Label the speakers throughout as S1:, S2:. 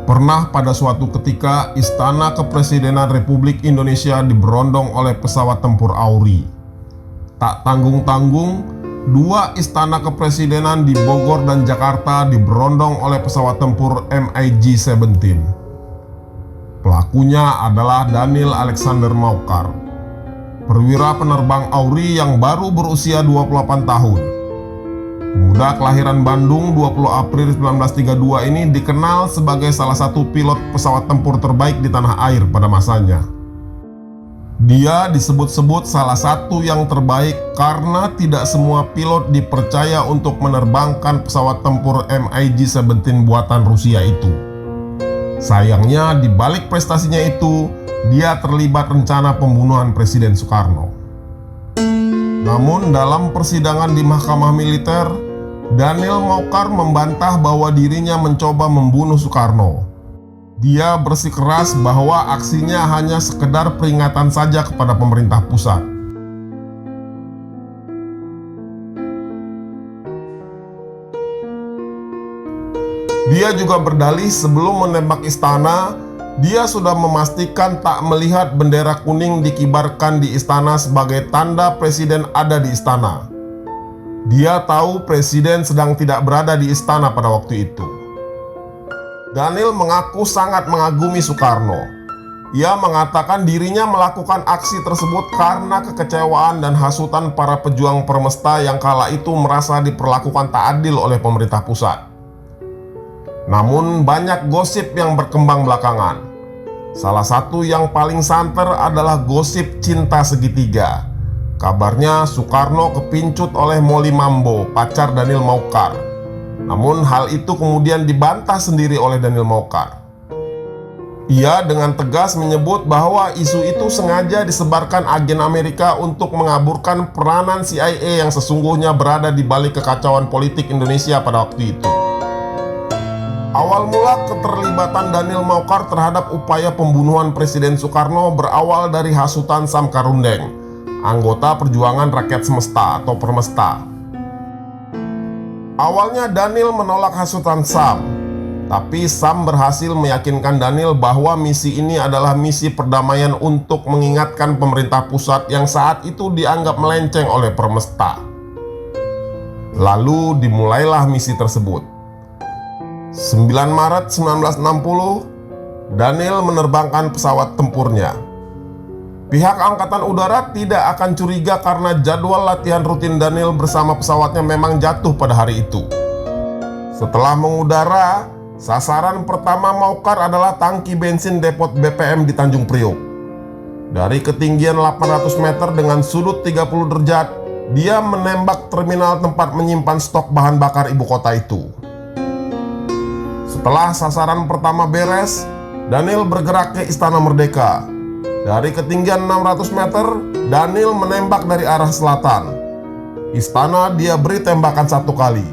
S1: Pernah pada suatu ketika Istana Kepresidenan Republik Indonesia diberondong oleh pesawat tempur Auri. Tak tanggung-tanggung, dua istana kepresidenan di Bogor dan Jakarta diberondong oleh pesawat tempur MiG-17. Pelakunya adalah Daniel Alexander Maucar, perwira penerbang Auri yang baru berusia 28 tahun. Pemuda kelahiran Bandung 20 April 1932 ini dikenal sebagai salah satu pilot pesawat tempur terbaik di tanah air pada masanya. Dia disebut-sebut salah satu yang terbaik karena tidak semua pilot dipercaya untuk menerbangkan pesawat tempur MiG-17 buatan Rusia itu. Sayangnya di balik prestasinya itu, dia terlibat rencana pembunuhan Presiden Soekarno. Namun dalam persidangan di Mahkamah Militer, Daniel Maucar membantah bahwa dirinya mencoba membunuh Soekarno. Dia bersikeras bahwa aksinya hanya sekedar peringatan saja kepada pemerintah pusat. Dia juga berdalih sebelum menembak istana, dia sudah memastikan tak melihat bendera kuning dikibarkan di istana sebagai tanda presiden ada di istana. Dia tahu presiden sedang tidak berada di istana pada waktu itu. Daniel mengaku sangat mengagumi Soekarno. Ia mengatakan dirinya melakukan aksi tersebut karena kekecewaan dan hasutan para pejuang permesta yang kala itu merasa diperlakukan tak adil oleh pemerintah pusat. Namun banyak gosip yang berkembang belakangan. Salah satu yang paling santer adalah gosip cinta segitiga. Kabarnya Soekarno kepincut oleh Molly Mambo, pacar Daniel Maucar. Namun hal itu kemudian dibantah sendiri oleh Daniel Maucar. Ia dengan tegas menyebut bahwa isu itu sengaja disebarkan agen Amerika untuk mengaburkan peranan CIA yang sesungguhnya berada di balik kekacauan politik Indonesia pada waktu itu. Awal mula keterlibatan Daniel Maucar terhadap upaya pembunuhan Presiden Soekarno berawal dari hasutan Sam Karundeng, anggota Perjuangan Rakyat Semesta atau Permesta. Awalnya Daniel menolak hasutan Sam, tapi Sam berhasil meyakinkan Daniel bahwa misi ini adalah misi perdamaian untuk mengingatkan pemerintah pusat yang saat itu dianggap melenceng oleh Permesta. Lalu dimulailah misi tersebut. 9 Maret 1960, Daniel menerbangkan pesawat tempurnya. Pihak Angkatan Udara tidak akan curiga karena jadwal latihan rutin Daniel bersama pesawatnya memang jatuh pada hari itu. Setelah mengudara, sasaran pertama Maucar adalah tangki bensin depot BPM di Tanjung Priok. Dari ketinggian 800 meter dengan sudut 30 derajat, dia menembak terminal tempat menyimpan stok bahan bakar ibu kota itu. Setelah sasaran pertama beres, Daniel bergerak ke Istana Merdeka. Dari ketinggian 600 meter, Daniel menembak dari arah selatan. Istana dia beri tembakan 1 kali.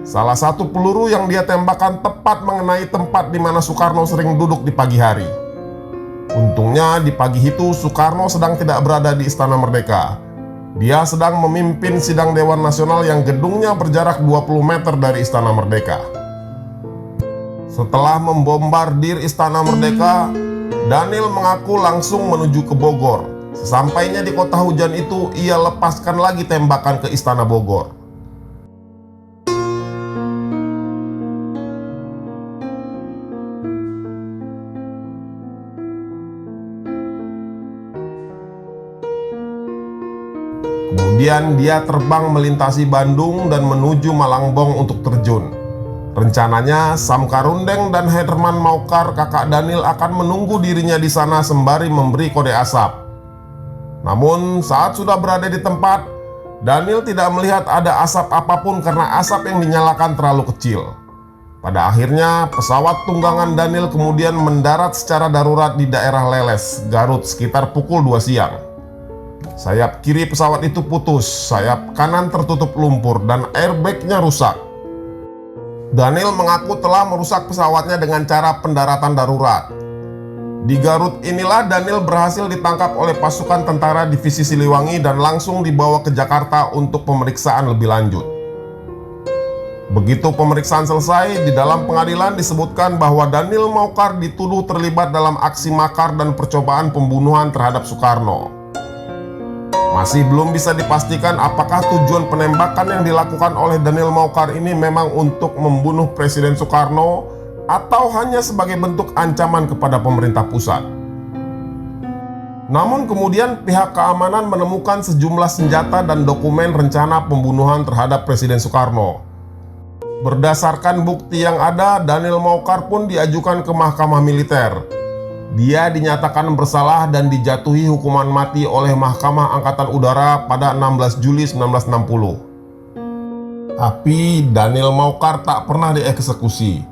S1: Salah satu peluru yang dia tembakkan tepat mengenai tempat di mana Soekarno sering duduk di pagi hari. Untungnya di pagi itu Soekarno sedang tidak berada di Istana Merdeka. Dia sedang memimpin sidang Dewan Nasional yang gedungnya berjarak 20 meter dari Istana Merdeka. Setelah membombardir Istana Merdeka, Daniel mengaku langsung menuju ke Bogor. Sesampainya di kota hujan itu, ia lepaskan lagi tembakan ke Istana Bogor. Kemudian dia terbang melintasi Bandung dan menuju Malangbong untuk terjun. Rencananya Sam Karundeng dan Herman Maucar, kakak Daniel, akan menunggu dirinya di sana sembari memberi kode asap. Namun saat sudah berada di tempat, Daniel tidak melihat ada asap apapun karena asap yang dinyalakan terlalu kecil. Pada akhirnya pesawat tunggangan Daniel kemudian mendarat secara darurat di daerah Leles, Garut sekitar pukul 2 siang. Sayap kiri pesawat itu putus, sayap kanan tertutup lumpur dan airbag-nya rusak. Daniel mengaku telah merusak pesawatnya dengan cara pendaratan darurat. Di Garut inilah Daniel berhasil ditangkap oleh pasukan tentara divisi Siliwangi dan langsung dibawa ke Jakarta untuk pemeriksaan lebih lanjut. Begitu pemeriksaan selesai, di dalam pengadilan disebutkan bahwa Daniel Maukar dituduh terlibat dalam aksi makar dan percobaan pembunuhan terhadap Soekarno. Masih belum bisa dipastikan apakah tujuan penembakan yang dilakukan oleh Daniel Maukar ini memang untuk membunuh Presiden Soekarno atau hanya sebagai bentuk ancaman kepada pemerintah pusat. Namun kemudian pihak keamanan menemukan sejumlah senjata dan dokumen rencana pembunuhan terhadap Presiden Soekarno. Berdasarkan bukti yang ada, Daniel Maukar pun diajukan ke mahkamah militer. Dia dinyatakan bersalah dan dijatuhi hukuman mati oleh Mahkamah Angkatan Udara pada 16 Juli 1960. Tapi Daniel Maukar tak pernah dieksekusi.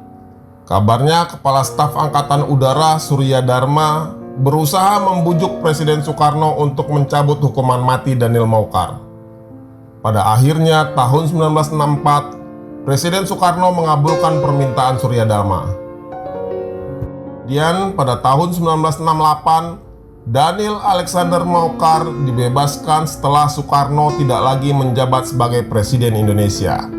S1: Kabarnya Kepala Staf Angkatan Udara Surya Dharma berusaha membujuk Presiden Soekarno untuk mencabut hukuman mati Daniel Maukar. Pada akhirnya tahun 1964, Presiden Soekarno mengabulkan permintaan Surya Dharma. Kemudian pada tahun 1968, Daniel Alexander Maukar dibebaskan setelah Soekarno tidak lagi menjabat sebagai Presiden Indonesia.